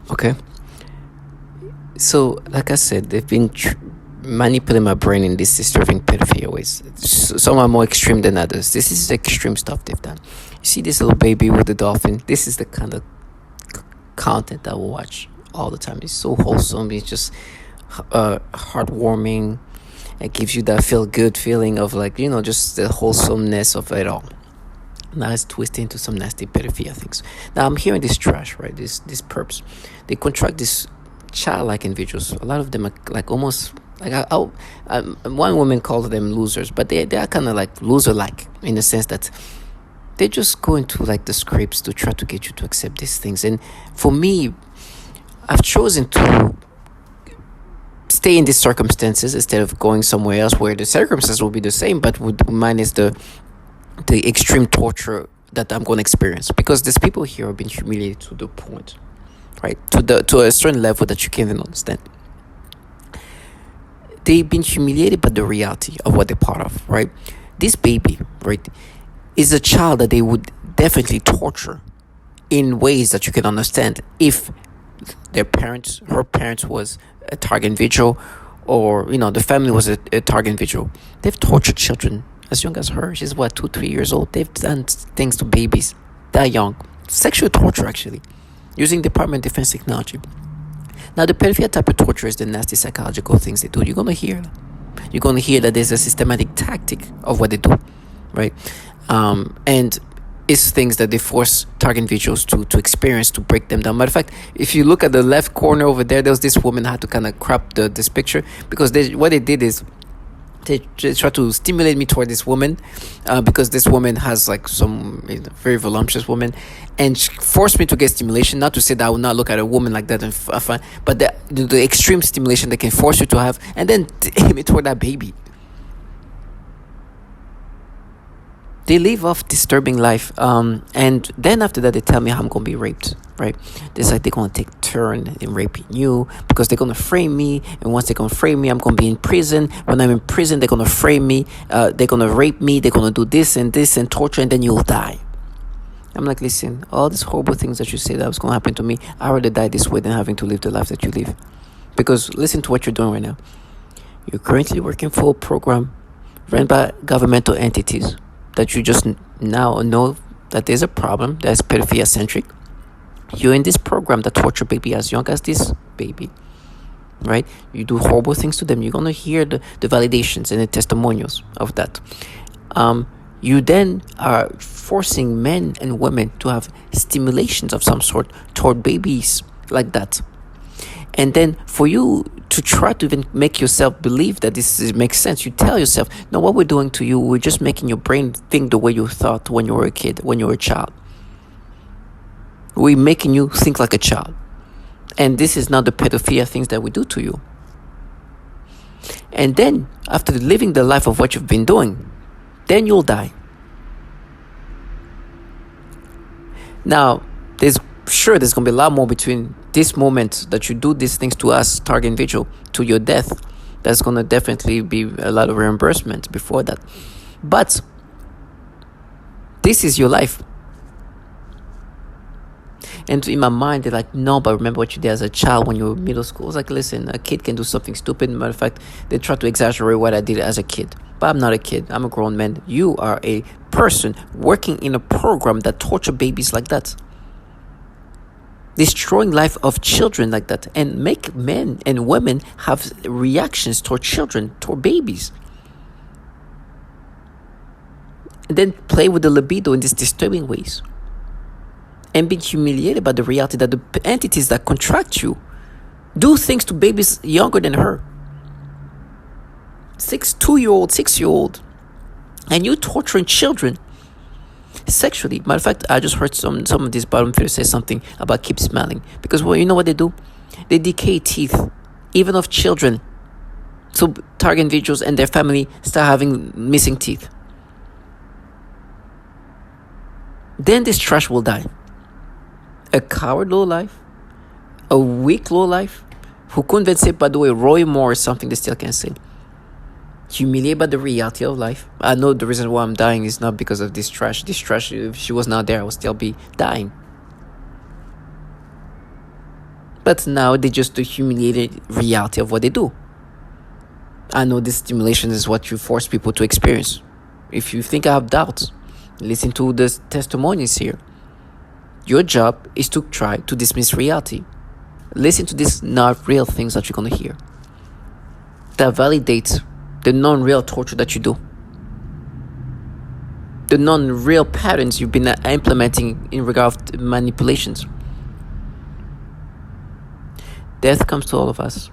Okay. So, like I said, they've been manipulating my brain in these disturbing pedophilia ways. Some are more extreme than others. This is extreme stuff they've done. You see this little baby with the dolphin? This is the kind of content I will watch all the time. It's so wholesome. It's just heartwarming. It gives you that feel good feeling of, like, just the wholesomeness of it all. Now it's twisted into some nasty pedophilia things. Now I'm hearing this trash, right? This perps, they contract this childlike individuals. A lot of them are like almost like one woman called them losers, but they are kind of like loser like in the sense that they just go into like the scripts to try to get you to accept these things. And for me, I've chosen to stay in these circumstances instead of going somewhere else where the circumstances will be the same, but would minus the extreme torture that I'm going to experience, because these people here have been humiliated to the point, right, to a certain level that you can't even understand. They've been humiliated by the reality of what they're part of, right? This baby, right, is a child that they would definitely torture in ways that you can understand if her parents was a target individual, or the family was a target individual. They've tortured children as young as her. She's what, 2-3 years old. They've done things to babies that young, sexual torture actually, using Department of Defense technology. Now the pedophilia type of torture is the nasty psychological things they do. You're gonna hear that there's a systematic tactic of what they do, right? And it's things that they force target individuals to experience, to break them down. Matter of fact, if you look at the left corner over there was this woman had to kind of crop this picture, because what they did is they try to stimulate me toward this woman, because this woman has like some very voluptuous woman, and she forced me to get stimulation. Not to say that I will not look at a woman like that and find, but the extreme stimulation they can force you to have, and then aim it toward that baby. They live off disturbing life, and then after that they tell me how I'm gonna be raped, right? It's like they're gonna take turn in raping you because they're gonna frame me, and once they're gonna frame me, I'm gonna be in prison. When I'm in prison, they're gonna frame me, they're gonna rape me, they're gonna do this and torture, and then you'll die. I'm like, listen, all these horrible things that you say that was gonna happen to me, I rather die this way than having to live the life that you live. Because listen to what you're doing right now. You're currently working for a program run by governmental entities that you just now know that there's a problem that's pedophilia centric. You're in this program that torture baby as young as this baby, right? You do horrible things to them. You're gonna hear the validations and the testimonials of that. You then are forcing men and women to have stimulations of some sort toward babies like that. And then for you to try to even make yourself believe that makes sense, you tell yourself, no, what we're doing to you, we're just making your brain think the way you thought when you were a kid, when you were a child. We're making you think like a child. And this is not the pedophilia things that we do to you. And then, after living the life of what you've been doing, then you'll die. Now, there's going to be a lot more between this moment that you do these things to us, target individual, to your death. There's going to definitely be a lot of reimbursement before that. But this is your life. And in my mind, they're like, no, but remember what you did as a child when you were in middle school. I was like, listen, a kid can do something stupid. Matter of fact, they try to exaggerate what I did as a kid. But I'm not a kid. I'm a grown man. You are a person working in a program that torture babies like that. Destroying life of children like that, and make men and women have reactions toward children, toward babies. And then play with the libido in these disturbing ways. And being humiliated by the reality that the entities that contract you do things to babies younger than her. 2-year-old, 6-year-old. And you torturing children sexually. Matter of fact, I just heard some of these bottom feeders say something about keep smiling. Because, well, you know what they do? They decay teeth, even of children. So target individuals and their family start having missing teeth. Then this trash will die. A coward low life, a weak low life, who couldn't even say, by the way, Roy Moore is something they still can't say. Humiliated by the reality of life. I know the reason why I'm dying is not because of this trash. This trash, if she was not there, I would still be dying. But now they just the humiliated reality of what they do. I know this stimulation is what you force people to experience. If you think I have doubts, listen to the testimonies here. Your job is to try to dismiss reality. Listen to these not real things that you're going to hear that validates the non-real torture that you do, the non-real patterns you've been implementing in regard to manipulations. Death comes to all of us.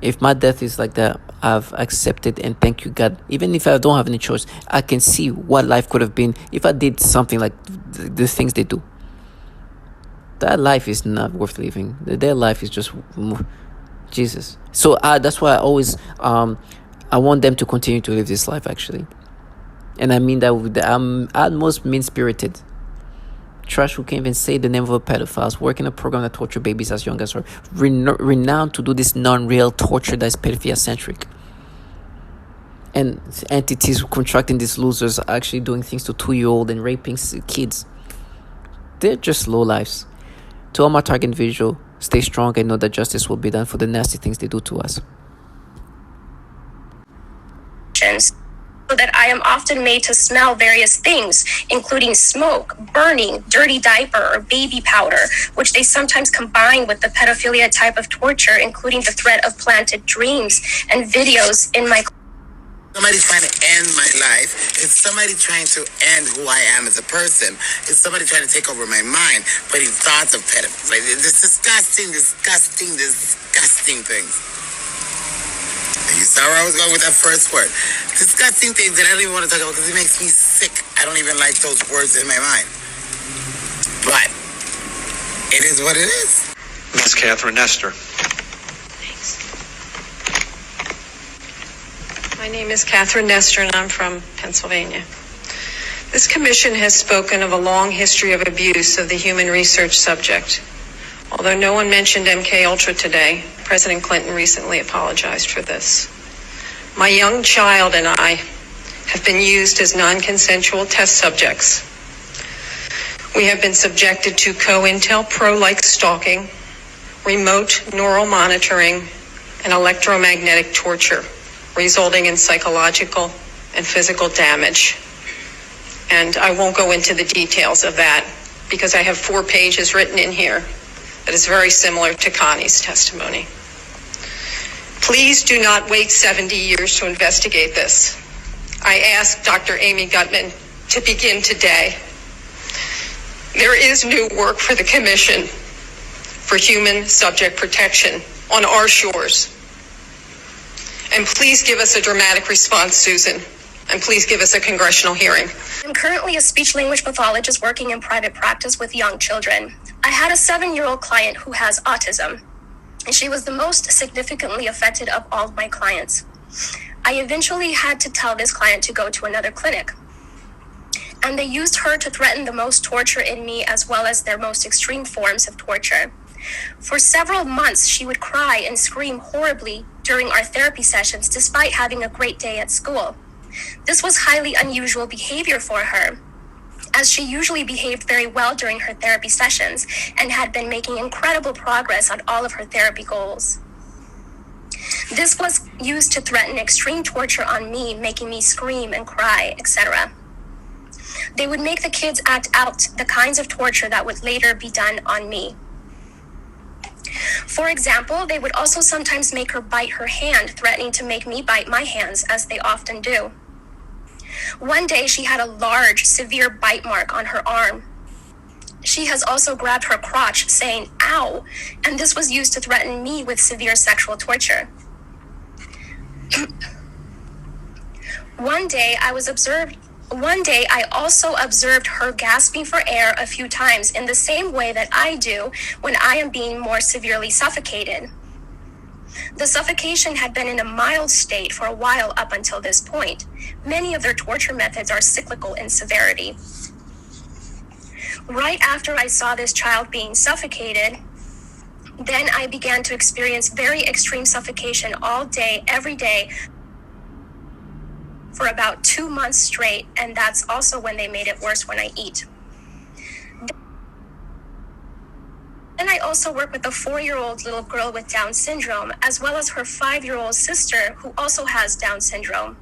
If my death is like that, I've accepted and thank you, God. Even if I don't have any choice, I can see what life could have been if I did something like the things they do. That life is not worth living. Their life is just Jesus. So that's why I always I want them to continue to live this life, actually. And I mean that with the utmost mean-spirited. Trash who can't even say the name of a pedophile, working a program that torture babies as young as her, renowned to do this non-real torture that is pedophilia-centric. And entities contracting these losers are actually doing things to 2-year-old and raping kids. They're just low lives. To all my target visual, stay strong and know that justice will be done for the nasty things they do to us. So that I am often made to smell various things, including smoke, burning, dirty diaper, or baby powder, which they sometimes combine with the pedophilia type of torture, including the threat of planted dreams and videos in my... Somebody trying to end my life. It's somebody trying to end who I am as a person. It's somebody trying to take over my mind, putting thoughts of pedophiles. Like, it's disgusting things. You saw where I was going with that first word. Disgusting things that I don't even want to talk about because it makes me sick. I don't even like those words in my mind. But it is what it is. Ms. Catherine Nestor. Thanks. My name is Catherine Nestor, and I'm from Pennsylvania. This commission has spoken of a long history of abuse of the human research subject. Although no one mentioned MK Ultra today, President Clinton recently apologized for this. My young child and I have been used as non-consensual test subjects. We have been subjected to COINTELPRO-like stalking, remote neural monitoring, and electromagnetic torture, resulting in psychological and physical damage. And I won't go into the details of that because I have 4 pages written in here that is very similar to Connie's testimony. Please do not wait 70 years to investigate this. I ask Dr. Amy Gutmann to begin today. There is new work for the Commission for Human Subject Protection on our shores. And please give us a dramatic response, Susan. And please give us a congressional hearing. I'm currently a speech-language pathologist working in private practice with young children. I had a 7-year-old client who has autism, and she was the most significantly affected of all of my clients. I eventually had to tell this client to go to another clinic, and they used her to threaten the most torture in me as well as their most extreme forms of torture. For several months, she would cry and scream horribly during our therapy sessions despite having a great day at school. This was highly unusual behavior for her, as she usually behaved very well during her therapy sessions and had been making incredible progress on all of her therapy goals. This was used to threaten extreme torture on me, making me scream and cry, etc. They would make the kids act out the kinds of torture that would later be done on me. For example, they would also sometimes make her bite her hand, threatening to make me bite my hands, as they often do. One day, she had a large, severe bite mark on her arm. She has also grabbed her crotch, saying, "Ow," and this was used to threaten me with severe sexual torture. One day, I also observed her gasping for air a few times in the same way that I do when I am being more severely suffocated. The suffocation had been in a mild state for a while up until this point. Many of their torture methods are cyclical in severity. Right after I saw this child being suffocated, then I began to experience very extreme suffocation all day, every day, for about 2 months straight, and that's also when they made it worse when I eat. And I also work with a 4-year-old little girl with Down syndrome, as well as her 5-year-old sister who also has Down syndrome.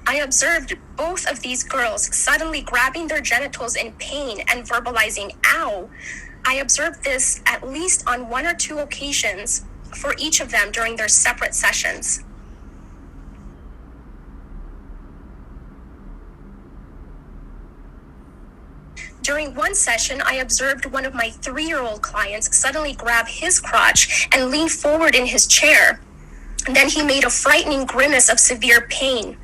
I observed both of these girls suddenly grabbing their genitals in pain and verbalizing, ow. I observed this at least on 1 or 2 occasions for each of them during their separate sessions. During one session, I observed one of my 3-year-old clients suddenly grab his crotch and lean forward in his chair. And then he made a frightening grimace of severe pain.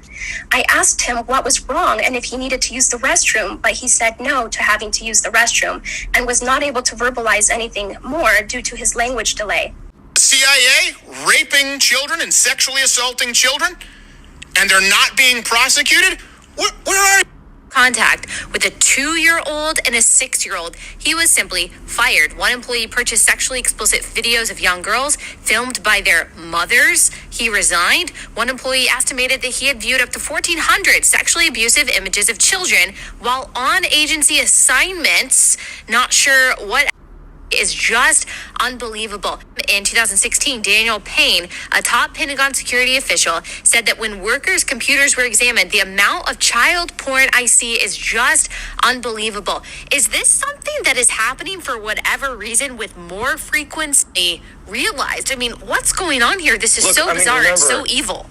I asked him what was wrong and if he needed to use the restroom, but he said no to having to use the restroom and was not able to verbalize anything more due to his language delay. CIA raping children and sexually assaulting children, and they're not being prosecuted? Where are contact with a 2-year-old and a 6-year-old. He was simply fired. One employee purchased sexually explicit videos of young girls filmed by their mothers. He resigned. One employee estimated that he had viewed up to 1,400 sexually abusive images of children while on agency assignments. Not sure what is just unbelievable. In 2016, Daniel Payne, a top Pentagon security official, said that when workers' computers were examined, the amount of child porn I see is just unbelievable. Is this something that is happening for whatever reason with more frequency realized? I mean, what's going on here? This is bizarre. It's so evil.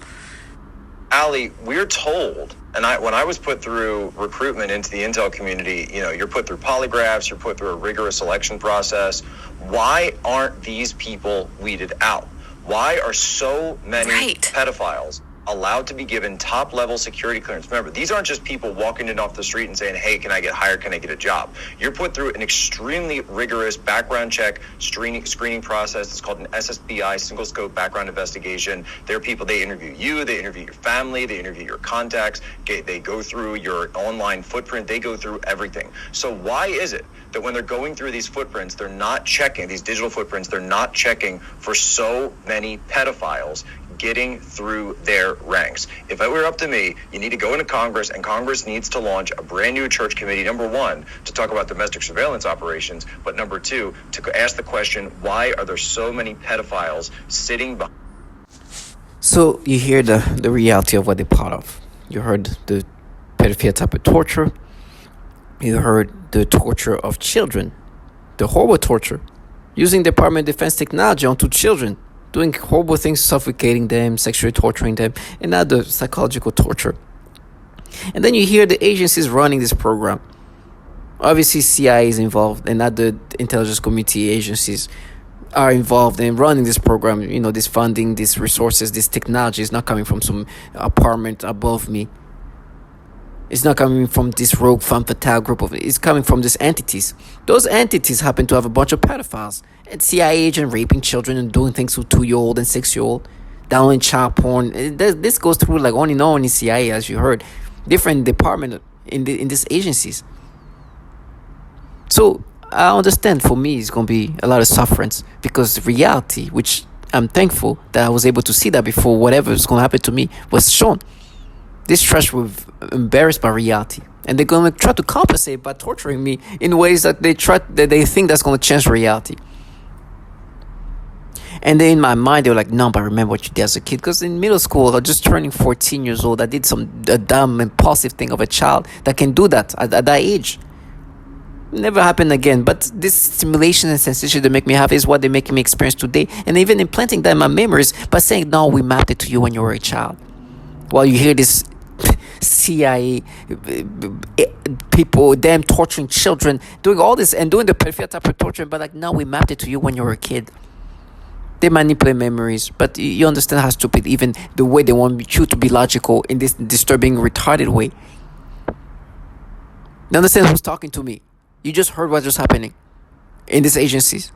Allie, we're told, and when I was put through recruitment into the intel community, you're put through polygraphs, you're put through a rigorous selection process. Why aren't these people weeded out? Why are so many pedophiles allowed to be given top-level security clearance? Remember, these aren't just people walking in off the street and saying, hey, can I get hired? Can I get a job? You're put through an extremely rigorous background check screening process. It's called an SSBI, single scope background investigation. There are people, they interview you, they interview your family, they interview your contacts, they go through your online footprint, they go through everything. So why is it that when they're going through these footprints, they're not checking, these digital footprints, they're not checking for so many pedophiles getting through their ranks? If it were up to me, you need to go into Congress, and Congress needs to launch a brand new church committee, number one, to talk about domestic surveillance operations, but number two, to ask the question, why are there so many pedophiles sitting behind? So you hear the reality of what they're part of. You heard the pedophilia type of torture. You heard the torture of children, the horrible torture, using Department of Defense technology onto children, doing horrible things, suffocating them, sexually torturing them, and other psychological torture. And then you hear the agencies running this program. Obviously, CIA is involved, and other intelligence community agencies are involved in running this program. This funding, these resources, this technology is not coming from some apartment above me. It's not coming from this rogue femme fatale group it's coming from these entities. Those entities happen to have a bunch of pedophiles and CIA agent raping children and doing things with 2-year-old and 6-year-old, downloading child porn. This goes through like on and on in CIA, as you heard, different department in these agencies. So I understand for me it's going to be a lot of sufferance, because the reality, which I'm thankful that I was able to see that before whatever is going to happen to me was shown. This trash was embarrassed by reality, and they're going to try to compensate by torturing me in ways that they think that's going to change reality. And then in my mind, they were like, no, but I remember what you did as a kid. Because in middle school, or just turning 14 years old, I did a dumb, impulsive thing of a child that can do that at that age. Never happened again. But this stimulation and sensation they make me have is what they make me experience today. And even implanting that in my memories by saying, no, we mapped it to you when you were a child. While you hear this CIA people, them torturing children, doing all this and doing the pedophilia type of torture, but like, no, we mapped it to you when you were a kid. They manipulate memories, but you understand how stupid even the way they want you to be logical in this disturbing, retarded way. You understand who's talking to me? You just heard what's just happening in these agencies.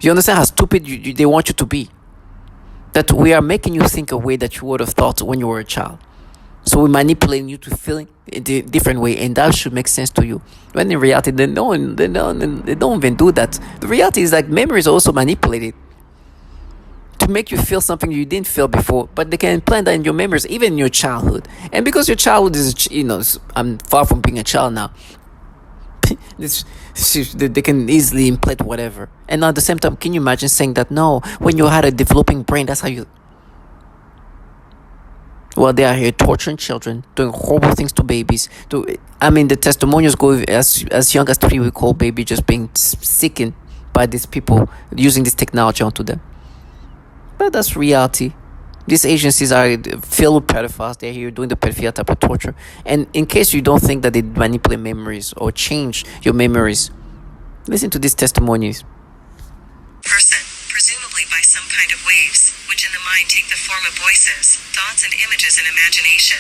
You understand how stupid they want you to be? That we are making you think a way that you would have thought when you were a child. So we're manipulating you to feel in a different way, and that should make sense to you. When in reality, they don't even do that. The reality is like memories are also manipulated to make you feel something you didn't feel before, but they can implant that in your memories, even in your childhood. And because your childhood is, I'm far from being a child now, They can easily implant whatever. And at the same time, can you imagine saying that no, when you had a developing brain, that's how you. Well, they are here torturing children, doing horrible things to babies. The testimonials go as young as 3-week-old baby just being sickened by these people using this technology onto them. But that's reality. These agencies are filled with pedophiles. They're here doing the pedophilia type of torture. And in case you don't think that they manipulate memories or change your memories, listen to these testimonies. Person, presumably by some kind of waves, which in the mind take the form of voices, thoughts and images and imagination.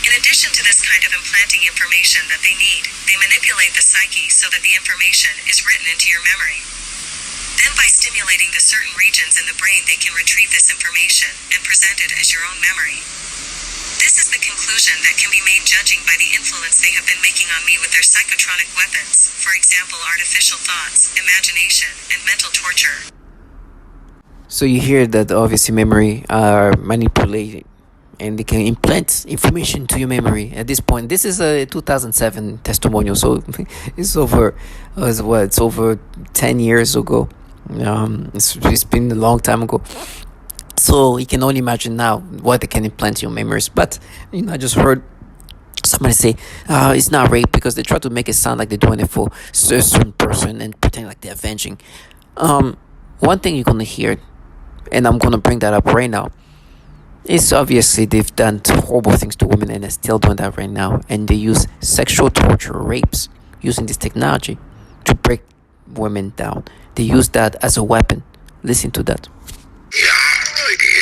In addition to this kind of implanting information that they need, they manipulate the psyche so that the information is written into your memory. Then by stimulating the certain regions in the brain, they can retrieve this information and present it as your own memory. This is the conclusion that can be made judging by the influence they have been making on me with their psychotronic weapons, for example, artificial thoughts, imagination, and mental torture. So you hear that obviously memory are manipulated and they can implant information to your memory. At this point, this is a 2007 testimonial, so it's over 10 years ago. It's been a long time ago. So you can only imagine now what they can implant in your memories. But I just heard somebody say it's not rape because they try to make it sound like they're doing it for a certain person and pretend like they're avenging. One thing you're gonna hear, and I'm gonna bring that up right now, is obviously they've done horrible things to women and they're still doing that right now. And they use sexual torture, rapes, using this technology to break women down. They use that as a weapon. Listen to that. Yeah,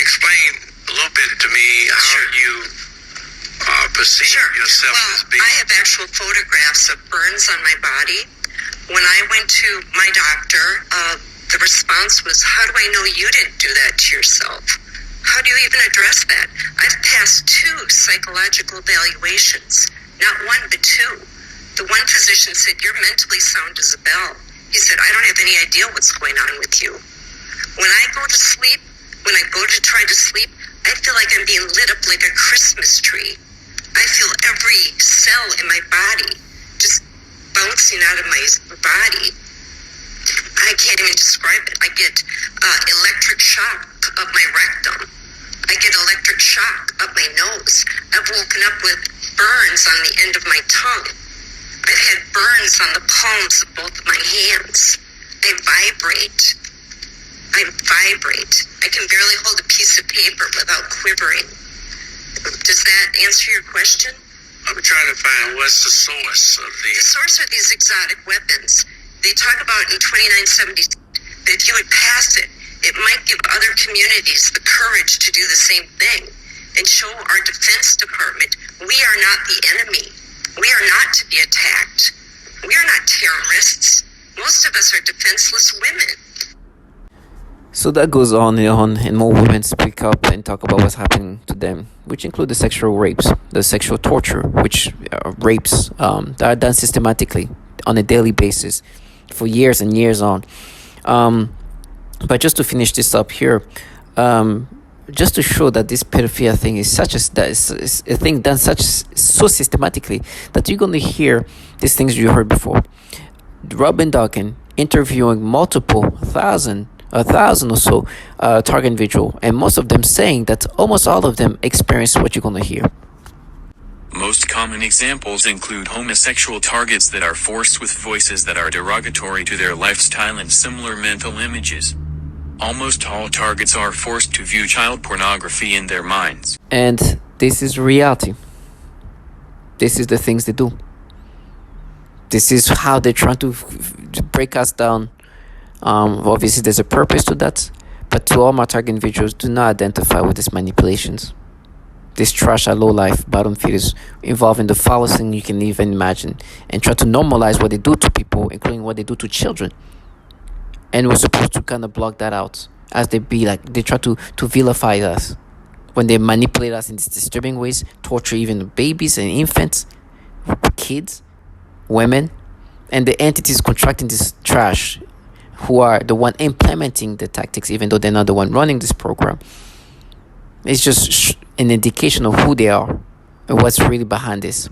explain a little bit to me how you perceive yourself as being. I have actual photographs of burns on my body. When I went to my doctor, the response was, "How do I know you didn't do that to yourself? How do you even address that?" I've passed 2 psychological evaluations, not 1 but 2. The one physician said, "You're mentally sound as a bell." He said, "I don't have any idea what's going on with you." When I go to sleep, when I go to try to sleep, I feel like I'm being lit up like a Christmas tree. I feel every cell in my body just bouncing out of my body. I can't even describe it. I get electric shock up my rectum. I get electric shock up my nose. I've woken up with burns on the end of my tongue. I've had burns on the palms of both of my hands. I vibrate. I can barely hold a piece of paper without quivering. Does that answer your question? I'm trying to find what's the source of The source are these exotic weapons. They talk about in 2970 that if you would pass it, it might give other communities the courage to do the same thing and show our Defense Department we are not the enemy. We are not to be attacked. We are not terrorists. Most of us are defenseless women. So that goes on and more women speak up and talk about what's happening to them, which include the sexual rapes, the sexual torture, which rapes that are done systematically on a daily basis for years and years on. But just to finish this up here, just to show that this pedophilia thing is is a thing done so systematically that you're going to hear these things you heard before. Robin Dawkins interviewing a thousand or so target individual, and most of them saying that almost all of them experience what you're going to hear. Most common examples include homosexual targets that are forced with voices that are derogatory to their lifestyle and similar mental images. Almost all targets are forced to view child pornography in their minds. And this is reality. This is the things they do. This is how they're trying to break us down. Obviously, there's a purpose to that. But to all my target individuals, do not identify with these manipulations. This trash are low-life, bottom feeders involving the foulest thing you can even imagine, and try to normalize what they do to people, including what they do to children. And we're supposed to kind of block that out, as they try to vilify us when they manipulate us in these disturbing ways, torture even babies and infants, kids, women, and the entities contracting this trash, who are the one implementing the tactics, even though they're not the one running this program. It's just an indication of who they are and what's really behind this.